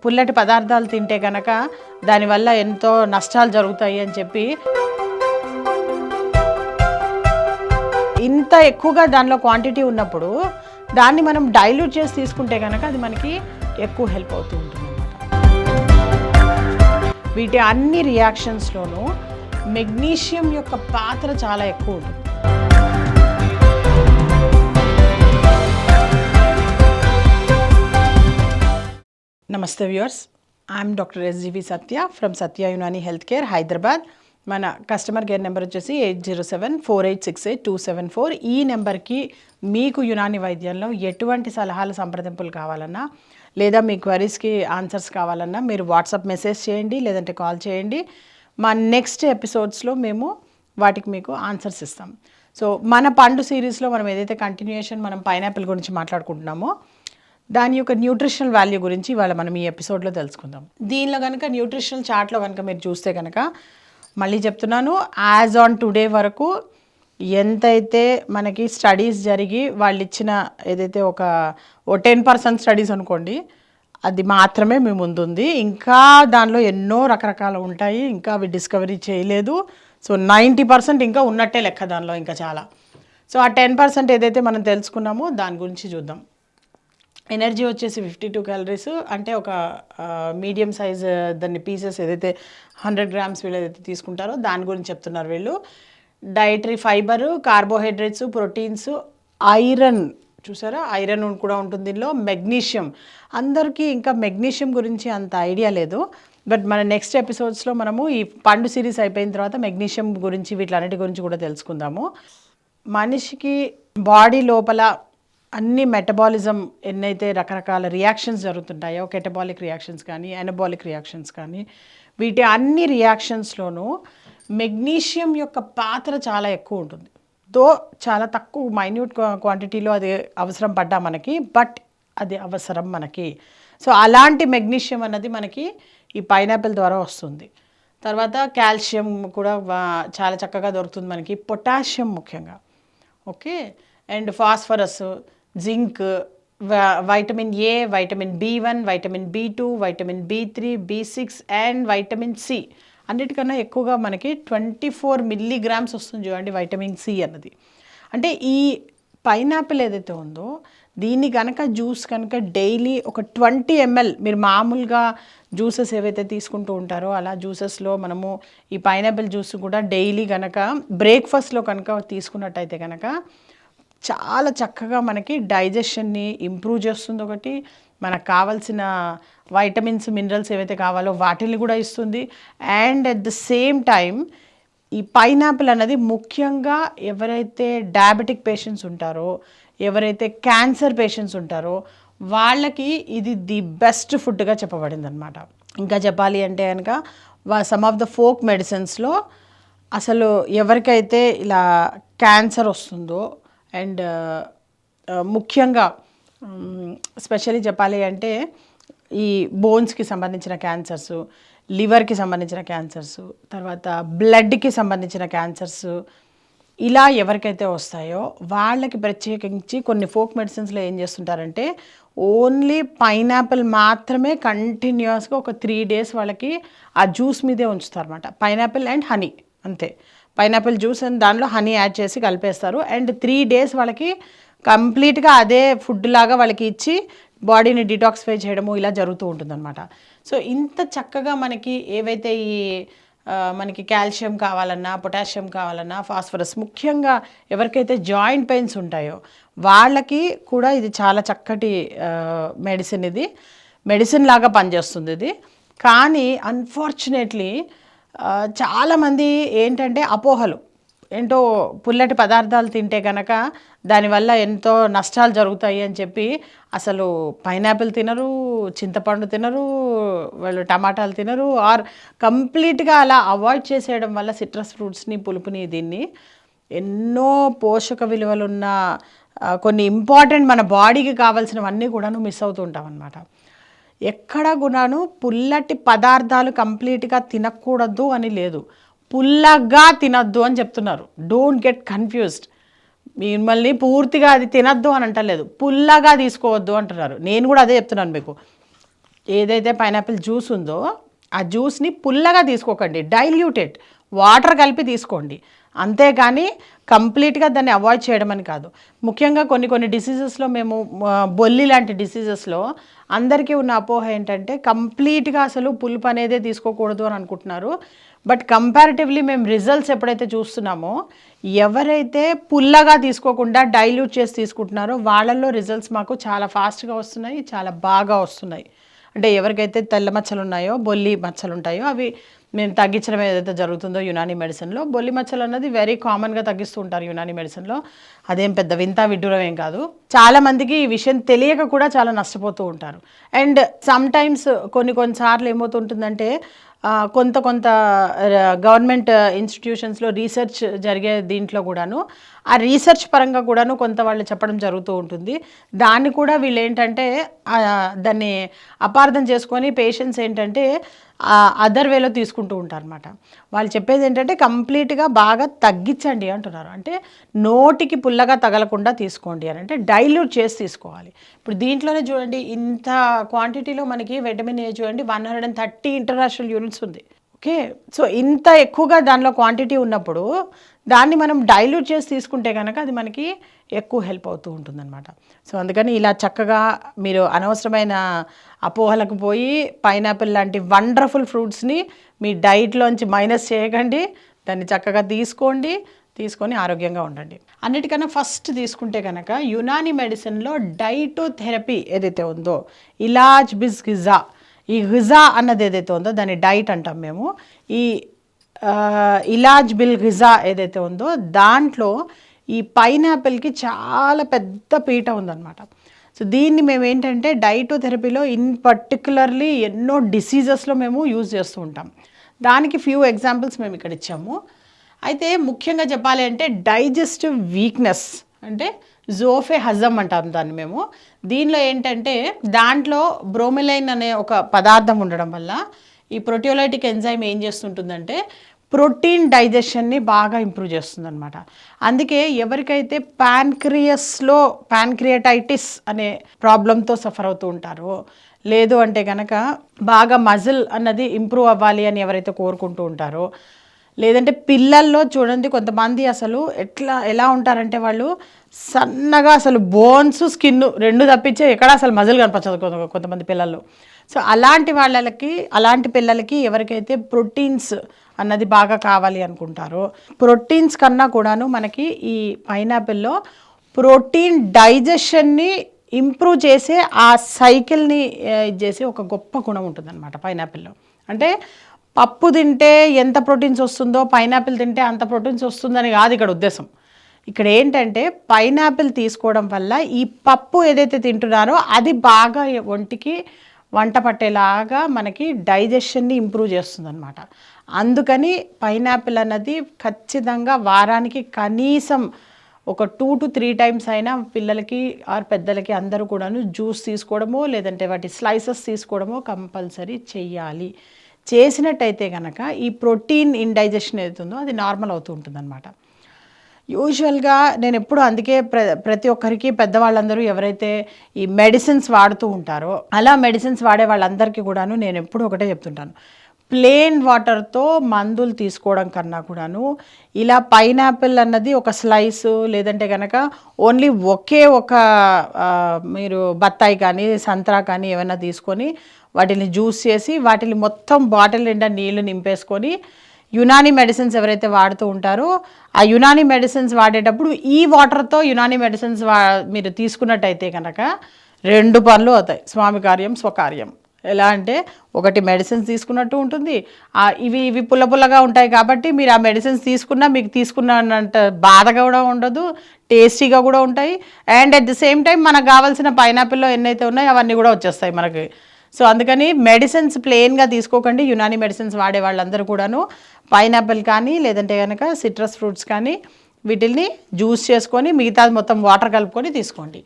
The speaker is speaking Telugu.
పుల్లటి పదార్థాలు తింటే కనుక దానివల్ల ఎంతో నష్టాలు జరుగుతాయి అని చెప్పి ఇంత ఎక్కువగా దానిలో క్వాంటిటీ ఉన్నప్పుడు దాన్ని మనం డైల్యూట్ చేసి తీసుకుంటే కనుక అది మనకి ఎక్కువ హెల్ప్ అవుతూ ఉంటుంది అన్నమాట. వీటి అన్ని రియాక్షన్స్లోనూ మెగ్నీషియం యొక్క పాత్ర చాలా ఎక్కువ ఉంటుంది. నమస్తే viewers, I'm doctor SGV Satya from Satya Unani health care Hyderabad. మన కస్టమర్ కేర్ నెంబర్ వచ్చేసి 8074868274. ఈ నెంబర్కి మీకు యునాని వైద్యంలో ఎటువంటి సలహాలు సంప్రదింపులు కావాలన్నా లేదా మీ క్వరీస్కి ఆన్సర్స్ కావాలన్నా మీరు వాట్సాప్ మెసేజ్ చేయండి, లేదంటే కాల్ చేయండి. మా నెక్స్ట్ ఎపిసోడ్స్లో మేము వాటికి మీకు ఆన్సర్స్ ఇస్తాం. సో మన పండు సిరీస్లో మనం ఏదైతే కంటిన్యూయేషన్ మనం పైనాపిల్ గురించి మాట్లాడుకుంటున్నామో దాని యొక్క న్యూట్రిషనల్ వాల్యూ గురించి ఇవాళ మనం ఈ ఎపిసోడ్లో తెలుసుకుందాం. దీనిలో కనుక న్యూట్రిషనల్ చార్ట్లో కనుక మీరు చూస్తే కనుక మళ్ళీ చెప్తున్నాను, యాజ్ ఆన్ టుడే వరకు ఎంతైతే మనకి స్టడీస్ జరిగి వాళ్ళు ఇచ్చిన ఏదైతే ఒక 10% స్టడీస్ అనుకోండి, అది మాత్రమే మీ ముందుంది. ఇంకా దానిలో ఎన్నో రకరకాలు ఉంటాయి, ఇంకా అవి డిస్కవరీ చేయలేదు. సో 90% ఇంకా ఉన్నట్టే లెక్క దానిలో ఇంకా చాలా. సో ఆ 10% ఏదైతే మనం తెలుసుకున్నామో దాని గురించి చూద్దాం. ఎనర్జీ వచ్చేసి 52 క్యాలరీస్, అంటే ఒక మీడియం సైజ్ దాన్ని పీసెస్ ఏదైతే 100 గ్రామ్స్ వీళ్ళు ఏదైతే తీసుకుంటారో దాని గురించి చెప్తున్నారు వీళ్ళు. Dietary fibre, carbohydrates, proteins, iron, చూసారా ఐరన్ కూడా ఉంటుంది దీనిలో. మెగ్నీషియం, అందరికీ ఇంకా మెగ్నీషియం గురించి అంత ఐడియా లేదు, బట్ మన నెక్స్ట్ ఎపిసోడ్స్లో మనము ఈ పండు సిరీస్ అయిపోయిన తర్వాత మెగ్నీషియం గురించి వీటిలన్నిటి గురించి కూడా తెలుసుకుందాము. మనిషికి బాడీ లోపల అన్ని మెటబాలిజం ఎన్నైతే రకరకాల రియాక్షన్స్ జరుగుతుంటాయో, కెటబాలిక్ రియాక్షన్స్ కానీ ఎనబాలిక్ రియాక్షన్స్ కానీ, వీటి అన్ని రియాక్షన్స్లోనూ మెగ్నీషియం యొక్క పాత్ర చాలా ఎక్కువ ఉంటుంది. దో చాలా తక్కువ మైన్యూట్ క్వాంటిటీలో అది అవసరం పడ్డా మనకి, బట్ అది అవసరం మనకి. సో అలాంటి మెగ్నీషియం అన్నది మనకి ఈ పైనాపిల్ ద్వారా వస్తుంది. తర్వాత కాల్షియం కూడా చాలా చక్కగా దొరుకుతుంది మనకి, పొటాషియం ముఖ్యంగా, okay, and phosphorus, zinc, vitamin A, vitamin B1, vitamin B2, vitamin B3, B6 and vitamin C. అన్నిటికన్నా ఎక్కువగా మనకి 24 మిల్లీగ్రామ్స్ వస్తుంది చూడండి వైటమిన్ సి అన్నది. అంటే ఈ పైనాపిల్ ఏదైతే ఉందో దీన్ని కనుక జ్యూస్ కనుక డైలీ ఒక 20 ml, మీరు మామూలుగా జ్యూసెస్ ఏవైతే తీసుకుంటూ ఉంటారో అలా జ్యూసెస్లో మనము ఈ పైనాపిల్ జ్యూస్ కూడా డైలీ కనుక బ్రేక్ఫాస్ట్లో కనుక తీసుకున్నట్టయితే కనుక చాలా చక్కగా మనకి డైజెషన్ని ఇంప్రూవ్ చేస్తుంది. ఒకటి మనకు కావాల్సిన వైటమిన్స్, మినరల్స్ ఏవైతే కావాలో వాటిని కూడా ఇస్తుంది. And at the same time ఈ పైనాపిల్ అన్నది ముఖ్యంగా ఎవరైతే డయాబెటిక్ పేషెంట్స్ ఉంటారో, ఎవరైతే క్యాన్సర్ పేషెంట్స్ ఉంటారో వాళ్ళకి ఇది ది బెస్ట్ ఫుడ్గా చెప్పబడింది అనమాట. ఇంకా చెప్పాలి అంటే కనుక సమ్ ఆఫ్ ద ఫోక్ మెడిసిన్స్లో అసలు ఎవరికైతే ఇలా క్యాన్సర్ వస్తుందో అండ్ ముఖ్యంగా స్పెషల్లీ చెప్పాలి అంటే ఈ బోన్స్కి సంబంధించిన క్యాన్సర్స్, లివర్కి సంబంధించిన క్యాన్సర్స్, తర్వాత బ్లడ్కి సంబంధించిన క్యాన్సర్స్, ఇలా ఎవరికైతే వస్తాయో వాళ్ళకి ప్రత్యేకించి కొన్ని ఫోక్ మెడిసిన్స్లో ఏం చేస్తుంటారంటే ఓన్లీ పైనాపిల్ మాత్రమే కంటిన్యూస్గా ఒక 3 days వాళ్ళకి ఆ జ్యూస్ మీదే ఉంచుతారు అనమాట. పైనాపిల్ అండ్ హనీ, అంతే. పైనాపిల్ జ్యూస్ అండ్ దానిలో హనీ యాడ్ చేసి కలిపేస్తారు. అండ్ 3 days వాళ్ళకి కంప్లీట్గా అదే ఫుడ్ లాగా వాళ్ళకి ఇచ్చి బాడీని డిటాక్సిఫై చేయడము ఇలా జరుగుతూ ఉంటుందన్నమాట. సో ఇంత చక్కగా మనకి ఏవైతే ఈ మనకి కాల్షియం కావాలన్నా, పొటాషియం కావాలన్నా, ఫాస్ఫరస్, ముఖ్యంగా ఎవరికైతే జాయింట్ పెయిన్స్ ఉంటాయో వాళ్ళకి కూడా ఇది చాలా చక్కటి మెడిసిన్. ఇది మెడిసిన్ లాగా పనిచేస్తుంది ఇది. కానీ అన్ఫార్చునేట్లీ చాలామంది ఏంటంటే అపోహలు, ఏంటో పుల్లటి పదార్థాలు తింటే కనుక దానివల్ల ఎంతో నష్టాలు జరుగుతాయి అని చెప్పి అసలు పైనాపిల్ తినరు, చింతపండు తినరు, వాళ్ళు టమాటాలు తినరు, ఆర్ కంప్లీట్గా అలా అవాయిడ్ చేసేయడం వల్ల సిట్రస్ ఫ్రూట్స్ని, పులుపుని, దీన్ని ఎన్నో పోషక విలువలున్న కొన్ని ఇంపార్టెంట్ మన బాడీకి కావాల్సినవన్నీ కూడాను మిస్ అవుతూ ఉంటాం అన్నమాట. ఎక్కడ కూడాను పుల్లటి పదార్థాలు కంప్లీట్గా తినకూడదు అని లేదు, పుల్లగా తినద్దు అని చెప్తున్నారు. Don't get confused. మిమ్మల్ని పూర్తిగా అది తినద్దు అని అంటలేదు, పుల్లగా తీసుకోవద్దు అంటున్నారు. నేను కూడా అదే చెప్తున్నాను మీకు. ఏదైతే పైనాపిల్ జ్యూస్ ఉందో ఆ జ్యూస్ని పుల్లగా తీసుకోకండి, డైల్యూటెడ్ వాటర్ కలిపి తీసుకోండి. అంతేగాని కంప్లీట్గా దాన్ని అవాయిడ్ చేయడం అని కాదు. ముఖ్యంగా కొన్ని డిసీజెస్లో మేము బొల్లి లాంటి డిసీజెస్లో అందరికీ ఉన్న అపోహ ఏంటంటే కంప్లీట్గా అసలు పులుపు అనేదే తీసుకోకూడదు అని అనుకుంటున్నారు. బట్ కంపారిటివ్లీ మేము రిజల్ట్స్ ఎప్పుడైతే చూస్తున్నామో ఎవరైతే పుల్లగా తీసుకోకుండా డైల్యూట్ చేసి తీసుకుంటున్నారో వాళ్ళల్లో రిజల్ట్స్ మాకు చాలా ఫాస్ట్గా వస్తున్నాయి, చాలా బాగా వస్తున్నాయి. అంటే ఎవరికైతే తెల్ల మచ్చలు ఉన్నాయో, బొల్లి మచ్చలు ఉంటాయో అవి మేము తగ్గించడం ఏదైతే జరుగుతుందో యునానీ మెడిసిన్లో, బొల్లి మచ్చలు అన్నది వెరీ కామన్గా తగ్గిస్తూ ఉంటారు యునానీ మెడిసిన్లో. అదేం పెద్ద వింత విడ్డూరం ఏం కాదు. చాలామందికి ఈ విషయం తెలియక కూడా చాలా నష్టపోతూ ఉంటారు. అండ్ సమ్టైమ్స్ కొన్నిసార్లు ఏమవుతుంటుందంటే కొంత గవర్నమెంట్ ఇన్స్టిట్యూషన్స్లో రీసెర్చ్ జరిగే దీంట్లో కూడాను ఆ రీసెర్చ్ పరంగా కూడాను కొంత వాళ్ళు చెప్పడం జరుగుతూ ఉంటుంది. దాన్ని కూడా వీళ్ళు ఏంటంటే దాన్ని అపార్థం చేసుకొని పేషెంట్స్ ఏంటంటే అదర్ వేలో తీసుకుంటూ ఉంటారు అనమాట. వాళ్ళు చెప్పేది ఏంటంటే కంప్లీట్గా బాగా తగ్గించండి అంటున్నారు. అంటే నోటికి పుల్లగా తగలకుండా తీసుకోండి అని, అంటే డైల్యూట్ చేసి తీసుకోవాలి. ఇప్పుడు దీంట్లోనే చూడండి ఇంత క్వాంటిటీలో మనకి విటమిన్ ఏ చూడండి 130 ఇంటర్నేషనల్ యూనిట్స్ ఉంది. ఓకే, సో ఇంత ఎక్కువగా దానిలో క్వాంటిటీ ఉన్నప్పుడు దాన్ని మనం డైల్యూట్ చేసి తీసుకుంటే కనుక అది మనకి ఎక్కువ హెల్ప్ అవుతూ ఉంటుందన్నమాట. సో అందుకని ఇలా చక్కగా మీరు అనవసరమైన అపోహలకు పోయి పైనాపిల్ లాంటి వండర్ఫుల్ ఫ్రూట్స్ని మీ డైట్లోంచి మైనస్ చేయకండి, దాన్ని చక్కగా తీసుకొని ఆరోగ్యంగా ఉండండి. అన్నిటికన్నా ఫస్ట్ తీసుకుంటే కనుక యునానీ మెడిసిన్లో డైటోథెరపీ ఏదైతే ఉందో, ఇలాజ్ బిస్ గిజా, ఈ గిజా అన్నది ఏదైతే ఉందో దాన్ని డైట్ అంటాం మేము. ఈ ఇలాజ్ బిల్ గిజా ఏదైతే ఉందో దాంట్లో ఈ పైనాపిల్కి చాలా పెద్ద పీట ఉందన్నమాట. సో దీన్ని మేము ఏంటంటే డైటోథెరపీలో ఇన్ పర్టికులర్లీ ఎన్నో డిసీజెస్లో మేము యూజ్ చేస్తూ ఉంటాం. దానికి ఫ్యూ ఎగ్జాంపుల్స్ మేము ఇక్కడ ఇచ్చాము. అయితే ముఖ్యంగా చెప్పాలి అంటే డైజెస్టివ్ వీక్నెస్ అంటే జోఫే హజమ్ అంటాం దాన్ని మేము. దీనిలో ఏంటంటే దాంట్లో బ్రోమిలైన్ అనే ఒక పదార్థం ఉండడం వల్ల ఈ ప్రోటియోలైటిక్ ఎంజైమ్ ఏం చేస్తుంటుందంటే ప్రోటీన్ డైజెషన్ని బాగా ఇంప్రూవ్ చేస్తుంది అనమాట. అందుకే ఎవరికైతే ప్యాన్క్రియాటైటిస్ అనే ప్రాబ్లంతో సఫర్ అవుతూ ఉంటారో, లేదు అంటే కనుక బాగా మజిల్ అన్నది ఇంప్రూవ్ అవ్వాలి అని ఎవరైతే కోరుకుంటూ ఉంటారో, లేదంటే పిల్లల్లో చూడండి కొంతమంది అసలు ఎలా ఉంటారంటే వాళ్ళు సన్నగా అసలు బోన్స్ స్కిన్ రెండు తప్పించే ఎక్కడ అసలు మజిల్ కనిపించదు కొంతమంది పిల్లల్లో. సో అలాంటి పిల్లలకి ఎవరికైతే ప్రోటీన్స్ అన్నది బాగా కావాలి అనుకుంటారో, ప్రోటీన్స్ కన్నా కూడాను మనకి ఈ పైనాపిల్లో ప్రోటీన్ డైజెషన్ని ఇంప్రూవ్ చేసే ఆ సైకిల్ని ఇది చేసే ఒక గొప్ప గుణం ఉంటుందన్నమాట పైనాపిల్లో. అంటే పప్పు తింటే ఎంత ప్రోటీన్స్ వస్తుందో పైనాపిల్ తింటే అంత ప్రోటీన్స్ వస్తుందని కాదు ఇక్కడ ఉద్దేశం. ఇక్కడ ఏంటంటే పైనాపిల్ తీసుకోవడం వల్ల ఈ పప్పు ఏదైతే తింటున్నారో అది బాగా ఒంటికి వంట పట్టేలాగా మనకి డైజెషన్ని ఇంప్రూవ్ చేస్తుంది అనమాట. అందుకని పైనాపిల్ అన్నది ఖచ్చితంగా వారానికి కనీసం ఒక 2 to 3 టైమ్స్ అయినా పిల్లలకి ఆర్ పెద్దలకి అందరూ కూడాను జ్యూస్ తీసుకోవడమో లేదంటే వాటి స్లైసెస్ తీసుకోవడమో కంపల్సరీ చెయ్యాలి. చేసినట్టయితే కనుక ఈ ప్రోటీన్ ఇండైజెషన్ ఏదైతుందో అది నార్మల్ అవుతూ ఉంటుంది అనమాట. యూజువల్గా నేను ఎప్పుడు అందుకే ప్రతి ఒక్కరికి పెద్దవాళ్ళందరూ ఎవరైతే ఈ మెడిసిన్స్ వాడుతూ ఉంటారో అలా మెడిసిన్స్ వాడే వాళ్ళందరికీ కూడాను నేను ఎప్పుడు ఒకటే చెప్తుంటాను, ప్లెయిన్ వాటర్తో మందులు తీసుకోవడం కన్నా కూడాను ఇలా పైనాపిల్ అన్నది ఒక స్లైసు లేదంటే కనుక ఓన్లీ ఒక మీరు బత్తాయి కానీ సంత్రా కానీ ఏమైనా తీసుకొని వాటిని జ్యూస్ చేసి వాటిని మొత్తం బాటిల్ నిండా నీళ్లు నింపేసుకొని యునానీ మెడిసిన్స్ ఎవరైతే వాడుతూ ఉంటారో ఆ యునానీ మెడిసిన్స్ వాడేటప్పుడు ఈ వాటర్తో యునానీ మెడిసిన్స్ మీరు తీసుకున్నట్టయితే కనుక 2 పనులు అవుతాయి, స్వామి కార్యం స్వకార్యం. ఎలా అంటే ఒకటి మెడిసిన్స్ తీసుకున్నట్టు ఉంటుంది, ఇవి పుల్లగా ఉంటాయి కాబట్టి మీరు ఆ మెడిసిన్స్ తీసుకున్నా మీకు తీసుకున్నంత బాధగా కూడా ఉండదు, టేస్టీగా కూడా ఉంటాయి. And at the same time మనకు కావాల్సిన పైనాపిల్లో ఎన్నైతే ఉన్నాయో అవన్నీ కూడా వచ్చేస్తాయి మనకి. సో అందుకని మెడిసిన్స్ ప్లెయిన్గా తీసుకోకండి. యునానీ మెడిసిన్స్ వాడే వాళ్ళందరూ కూడాను పైనాపిల్ కానీ లేదంటే కనుక సిట్రస్ ఫ్రూట్స్ కానీ వీటిల్ని జ్యూస్ చేసుకొని మిగతాది మొత్తం వాటర్ కలుపుకొని తీసుకోండి.